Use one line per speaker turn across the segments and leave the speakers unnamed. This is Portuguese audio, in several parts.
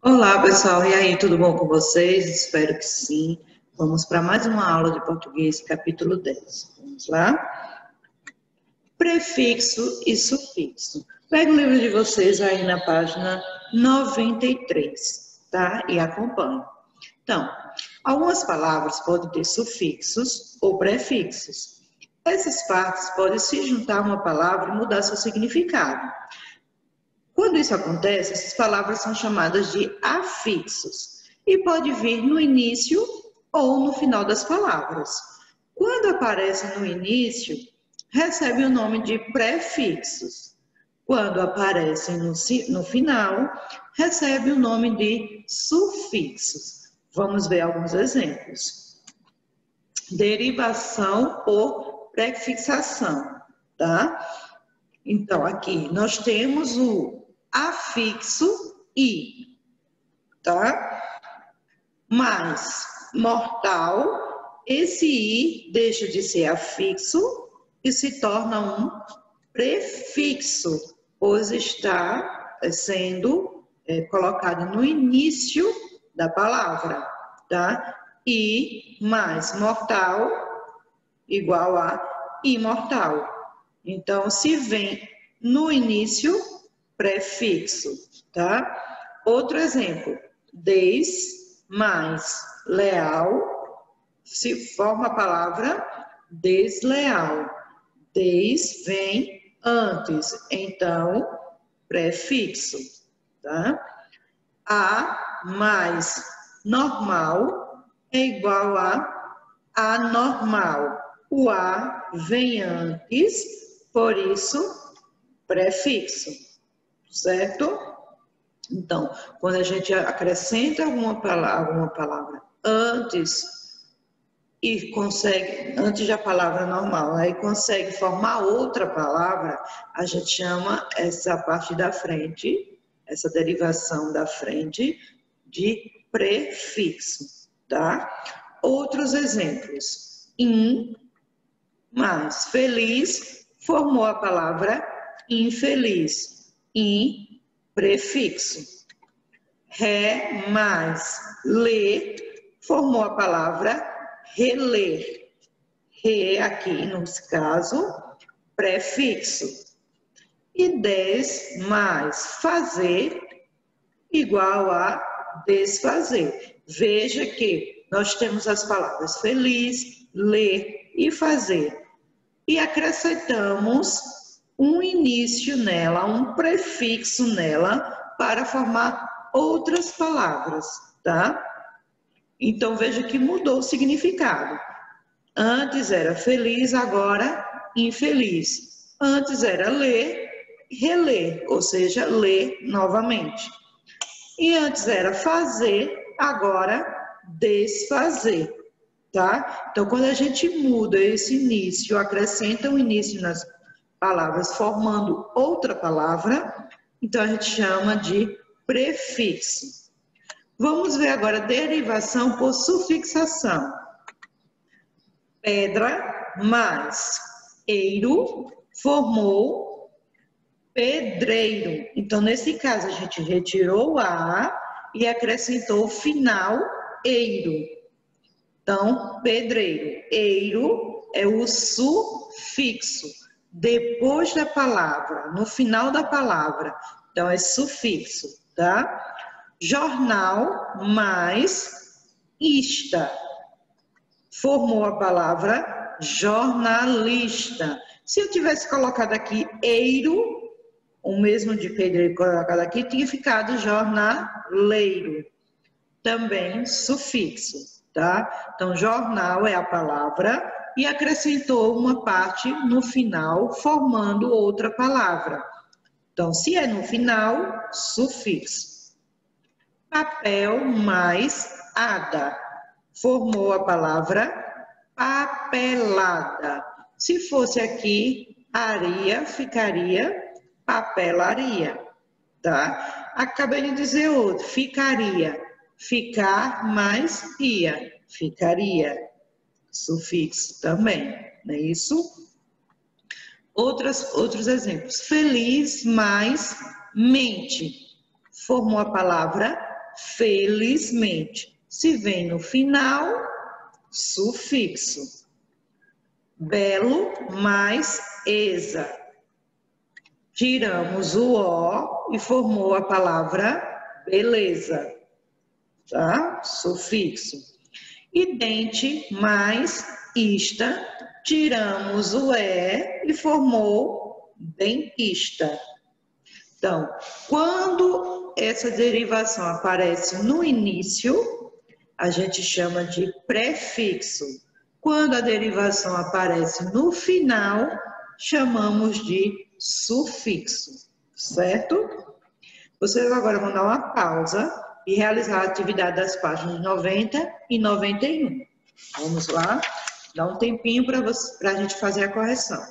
Olá, pessoal. E aí, tudo bom com vocês? Espero que sim. Vamos para mais uma aula de português, capítulo 10. Vamos lá? Prefixo e sufixo. Pega o livro de vocês aí na página 93, tá? E acompanhe. Então, algumas palavras podem ter sufixos ou prefixos. Essas partes podem se juntar a uma palavra e mudar seu significado. Quando isso acontece, essas palavras são chamadas de afixos e pode vir no início ou no final das palavras. Quando aparece no início, recebe o nome de prefixos. Quando aparecem no final, recebe o nome de sufixos. Vamos ver alguns exemplos. Derivação por prefixação, tá? Então, aqui nós temos o afixo i, tá? Mas mortal, esse i deixa de ser afixo e se torna um prefixo, pois está sendo colocado no início da palavra, tá? I mais mortal igual a imortal. Então, se vem no início, prefixo, tá? Outro exemplo, des mais leal, se forma a palavra desleal. Des vem antes, então, prefixo, tá? A mais normal é igual a anormal. O a vem antes, por isso, prefixo, certo? Então, quando a gente acrescenta alguma palavra antes e consegue, antes da palavra normal, aí consegue formar outra palavra, a gente chama essa parte da frente, essa derivação da frente, de prefixo, tá? Outros exemplos. Mais feliz formou a palavra infeliz, in, prefixo. Ré mais ler formou a palavra reler. Re, aqui, nesse caso, prefixo. E des mais fazer igual a desfazer. Veja que nós temos as palavras feliz, ler e fazer. E acrescentamos um início nela, um prefixo nela, para formar outras palavras, tá? Então, veja que mudou o significado. Antes era feliz, agora infeliz. Antes era ler, reler, ou seja, ler novamente. E antes era fazer, agora desfazer, tá? Então, quando a gente muda esse início, acrescenta um início nas palavras formando outra palavra, então a gente chama de prefixo. Vamos ver agora a derivação por sufixação. Pedra mais eiro formou pedreiro. Então, nesse caso, a gente retirou o a e acrescentou o final eiro. Então, pedreiro. Eiro é o sufixo. Depois da palavra, no final da palavra. Então, é sufixo, tá? Jornal mais ista. Formou a palavra jornalista. Se eu tivesse colocado aqui eiro, o mesmo de pedreiro colocado aqui, tinha ficado jornaleiro. Também sufixo, tá? Então, jornal é a palavra e acrescentou uma parte no final, formando outra palavra. Então, se é no final, sufixo. Papel mais ada. Formou a palavra papelada. Se fosse aqui, areia, ficaria papelaria, tá? Acabei de dizer outro, ficaria. Ficar mais ia, ficaria. Sufixo também, não é isso? Outros exemplos. Feliz mais mente. Formou a palavra felizmente. Se vem no final, sufixo. Belo mais esa. Tiramos o O e formou a palavra beleza, tá? Sufixo. E dente mais ista, tiramos o E e formou dentista. Então, quando essa derivação aparece no início, a gente chama de prefixo. Quando a derivação aparece no final, chamamos de sufixo, certo? Vocês agora vão dar uma pausa e realizar a atividade das páginas 90 e 91. Vamos lá, dá um tempinho para a gente fazer a correção.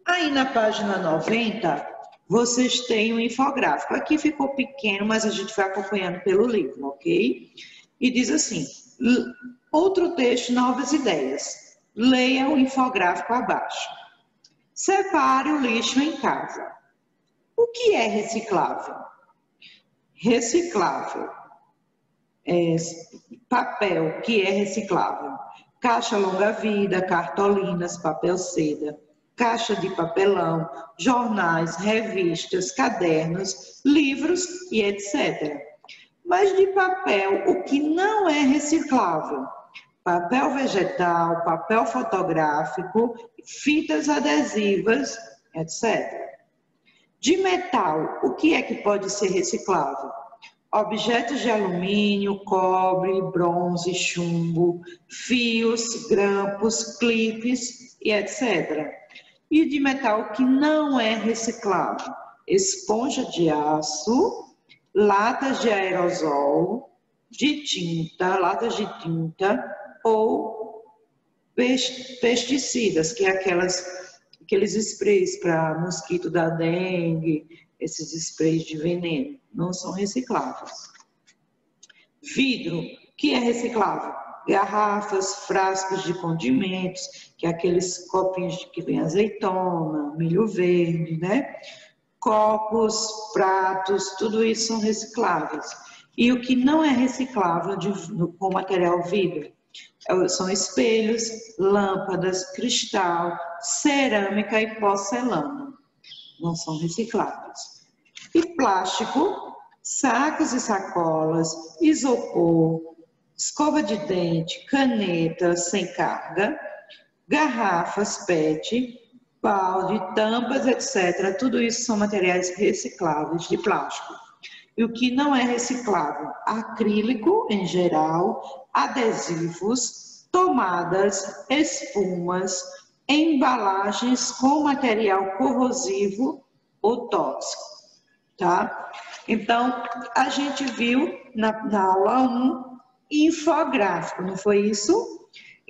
Aí na página 90, vocês têm um infográfico. Aqui ficou pequeno, mas a gente vai acompanhando pelo livro, ok? E diz assim, outro texto, novas ideias. Leia o infográfico abaixo. Separe o lixo em casa. O que é reciclável? Reciclável. Papel, que é reciclável. Caixa longa-vida, cartolinas, papel seda, caixa de papelão, jornais, revistas, cadernos, livros e etc. Mas de papel, o que não é reciclável? Papel vegetal, papel fotográfico, fitas adesivas, etc. De metal, o que é que pode ser reciclável? Objetos de alumínio, cobre, bronze, chumbo, fios, grampos, clipes e etc. E de metal que não é reciclável? Esponja de aço, latas de aerosol, de tinta, latas de tinta ou pesticidas, que é aqueles sprays para mosquito da dengue, esses sprays de veneno, não são recicláveis. Vidro, que é reciclável? Garrafas, frascos de condimentos, que é aqueles copinhos que vem azeitona, milho verde, né? Copos, pratos, tudo isso são recicláveis. E o que não é reciclável com material vidro? São espelhos, lâmpadas, cristal, cerâmica e porcelana. Não são recicláveis. E plástico, sacos e sacolas, isopor, escova de dente, caneta sem carga, garrafas PET, balde, tampas, etc. Tudo isso são materiais recicláveis de plástico. E o que não é reciclável? Acrílico, em geral, adesivos, tomadas, espumas, embalagens com material corrosivo ou tóxico, tá? Então, a gente viu na aula 1 infográfico, não foi isso?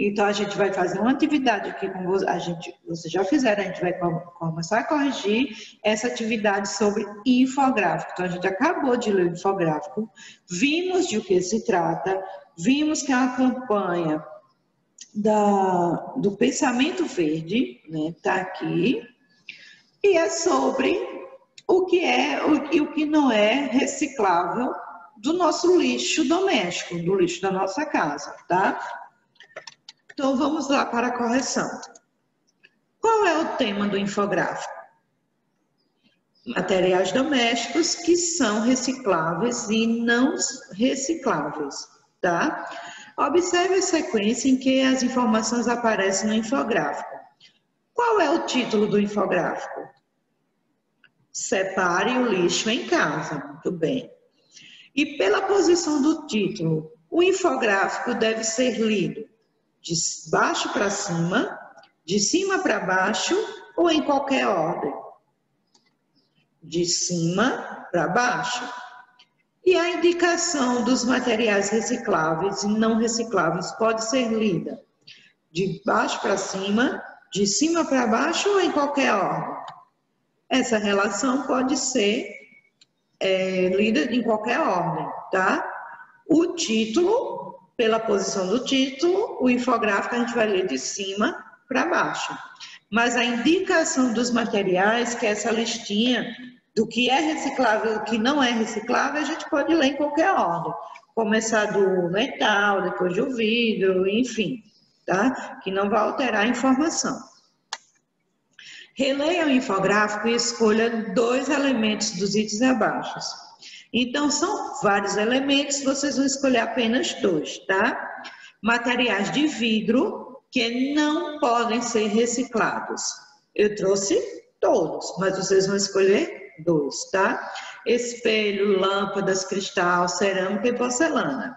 Então, a gente vai fazer uma atividade aqui com vocês já fizeram, a gente vai começar a corrigir essa atividade sobre infográfico. Então, a gente acabou de ler o infográfico, vimos de o que se trata, vimos que é uma campanha do Pensamento Verde, né, tá aqui, e é sobre o que é e o que não é reciclável do nosso lixo doméstico, do lixo da nossa casa, tá? Então, vamos lá para a correção. Qual é o tema do infográfico? Materiais domésticos que são recicláveis e não recicláveis, tá? Observe a sequência em que as informações aparecem no infográfico. Qual é o título do infográfico? Separe o lixo em casa. Muito bem. E pela posição do título, o infográfico deve ser lido de baixo para cima, de cima para baixo ou em qualquer ordem? De cima para baixo. E a indicação dos materiais recicláveis e não recicláveis pode ser lida de baixo para cima, de cima para baixo ou em qualquer ordem? Essa relação pode ser lida em qualquer ordem, tá? O título, pela posição do título, o infográfico a gente vai ler de cima para baixo. Mas a indicação dos materiais, que é essa listinha do que é reciclável e do que não é reciclável, a gente pode ler em qualquer ordem. Começar do metal, depois do vidro, enfim, tá? Que não vai alterar a informação. Releia o infográfico e escolha 2 elementos dos itens abaixo. Então, são vários elementos, vocês vão escolher apenas 2, tá? Materiais de vidro que não podem ser reciclados. Eu trouxe todos, mas vocês vão escolher 2, tá? Espelho, lâmpadas, cristal, cerâmica e porcelana.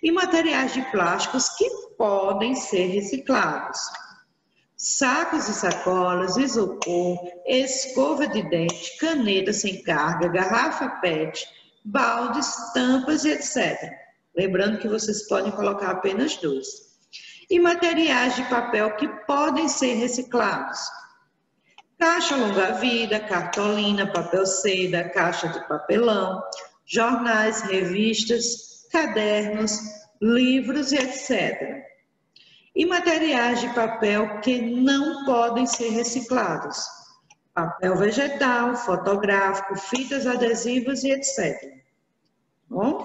E materiais de plásticos que podem ser reciclados. Sacos e sacolas, isopor, escova de dente, caneta sem carga, garrafa PET, baldes, tampas e etc. Lembrando que vocês podem colocar apenas 2. E materiais de papel que podem ser reciclados. Caixa longa-vida, cartolina, papel seda, caixa de papelão, jornais, revistas, cadernos, livros e etc. E materiais de papel que não podem ser reciclados. Papel vegetal, fotográfico, fitas adesivas e etc. Bom?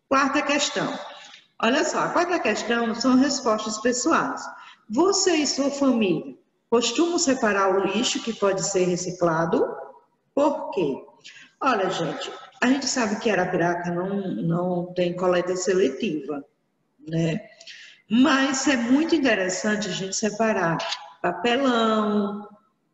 Quarta questão. Olha só, a quarta questão são respostas pessoais. Você e sua família costumam separar o lixo que pode ser reciclado? Por quê? Olha, gente, a gente sabe que Arapiraca não tem coleta seletiva, né? Mas é muito interessante a gente separar papelão,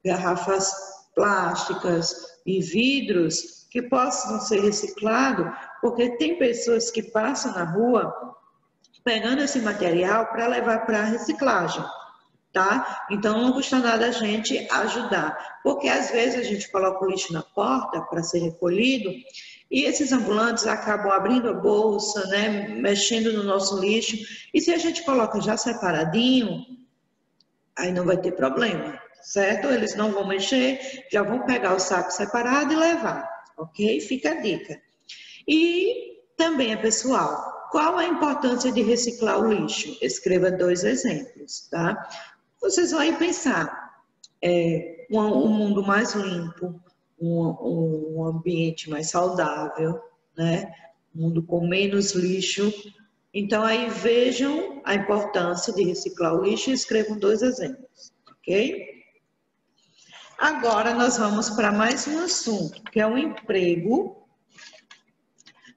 garrafas plásticas e vidros que possam ser reciclados, porque tem pessoas que passam na rua pegando esse material para levar para a reciclagem, tá? Então não custa nada a gente ajudar, porque às vezes a gente coloca o lixo na porta para ser recolhido e esses ambulantes acabam abrindo a bolsa, né, mexendo no nosso lixo, e se a gente coloca já separadinho, aí não vai ter problema, certo? Eles não vão mexer, já vão pegar o saco separado e levar, ok? Fica a dica. E também é pessoal, qual a importância de reciclar o lixo? Escreva 2 exemplos, tá? Vocês vão aí pensar, um mundo mais limpo, um ambiente mais saudável, né? Um mundo com menos lixo. Então, aí vejam a importância de reciclar o lixo e escrevam 2 exemplos, ok? Agora, nós vamos para mais um assunto, que é o emprego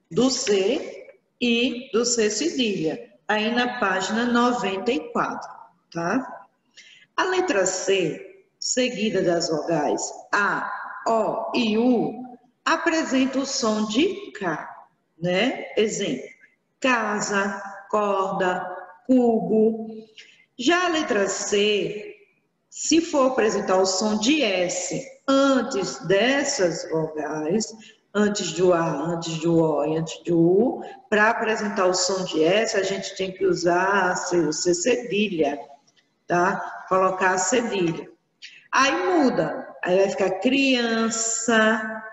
do C e do C cedilha, aí na página 94, tá? A letra C, seguida das vogais A, O e U, apresenta o som de K, né? Exemplo, casa, corda, cubo. Já a letra C, se for apresentar o som de S antes dessas vogais, antes do A, antes do O e antes do U, para apresentar o som de S, a gente tem que usar o C cedilha, tá? Colocar a cedilha. Aí muda, aí vai ficar criança,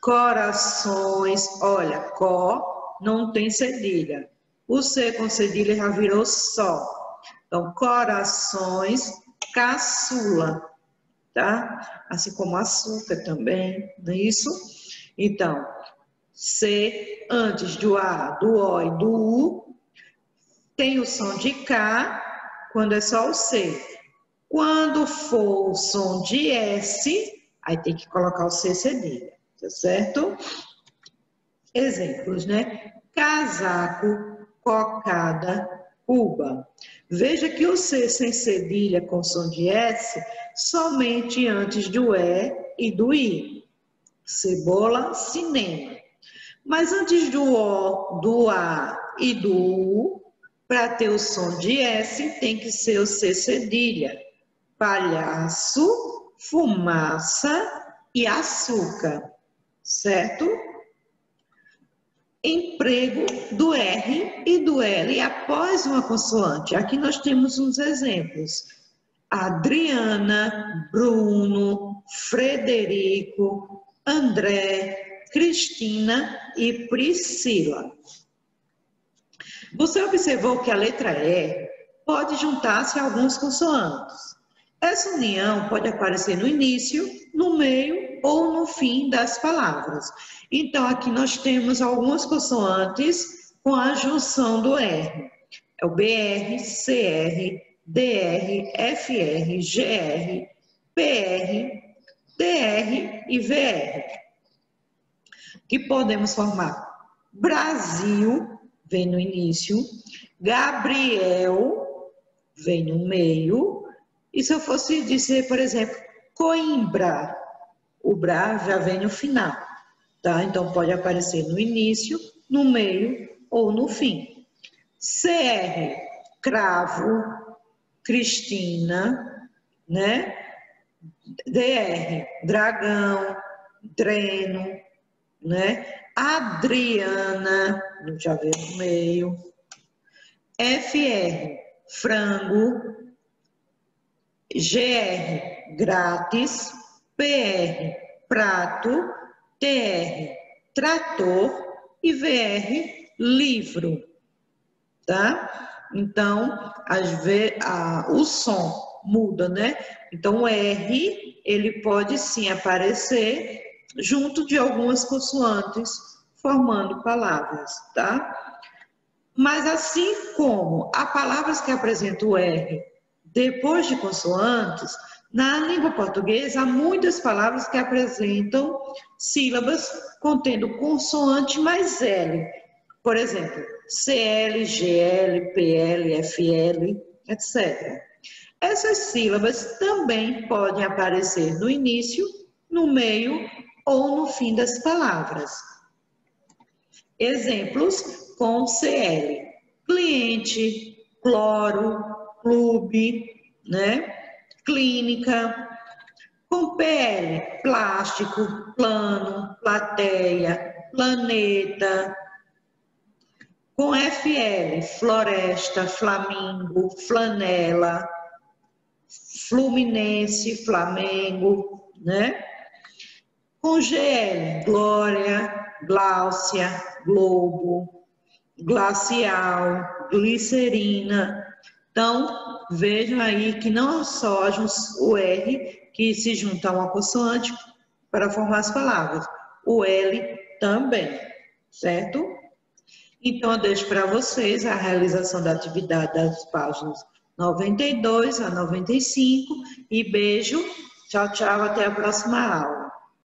corações, olha, có não tem cedilha. O C com cedilha já virou só. Então, corações, caçula, tá? Assim como açúcar também, não é isso? Então, C antes do A, do O e do U, tem o som de K quando é só o C. Quando for o som de S, aí tem que colocar o C cedilha, tá certo? Exemplos, né? Casaco, cocada, cuba. Veja que o C sem cedilha com som de S, somente antes do E e do I. Cebola, cinema. Mas antes do O, do A e do U, para ter o som de S, tem que ser o C cedilha. Palhaço, fumaça e açúcar, certo? Emprego do R e do L após uma consoante. Aqui nós temos uns exemplos. Adriana, Bruno, Frederico, André, Cristina e Priscila. Você observou que a letra E pode juntar-se a alguns consoantes. Essa união pode aparecer no início, no meio ou no fim das palavras. Então, aqui nós temos algumas consoantes com a junção do R. É o BR, CR, DR, FR, GR, PR, DR e VR. Que podemos formar Brasil, vem no início, Gabriel, vem no meio, e se eu fosse dizer, por exemplo, Coimbra, o Bra já vem no final, tá? Então pode aparecer no início, no meio ou no fim. CR, cravo, Cristina, né? DR, dragão, dreno, né? Adriana, já veio no meio. FR, frango. GR, grátis. PR, prato. TR, trator. E VR, livro. Tá? Então, o som muda, né? Então, o R, ele pode sim aparecer junto de algumas consoantes, formando palavras, tá? Mas assim como há palavras que apresentam o R depois de consoantes, na língua portuguesa há muitas palavras que apresentam sílabas contendo consoante mais L. Por exemplo, CL, GL, PL, FL, etc. Essas sílabas também podem aparecer no início, no meio ou no fim das palavras. Exemplos com CL: cliente, cloro, clube, né? Clínica. Com PL: plástico, plano, plateia, planeta. Com FL: floresta, flamingo, flanela, fluminense, Flamengo, né? Com GL: glória, Gláucia, globo, glacial, glicerina. Então, vejam aí que não só o R que se junta a uma consoante para formar as palavras, o L também, certo? Então, eu deixo para vocês a realização da atividade das páginas 92 a 95 e beijo, tchau, tchau, até a próxima aula.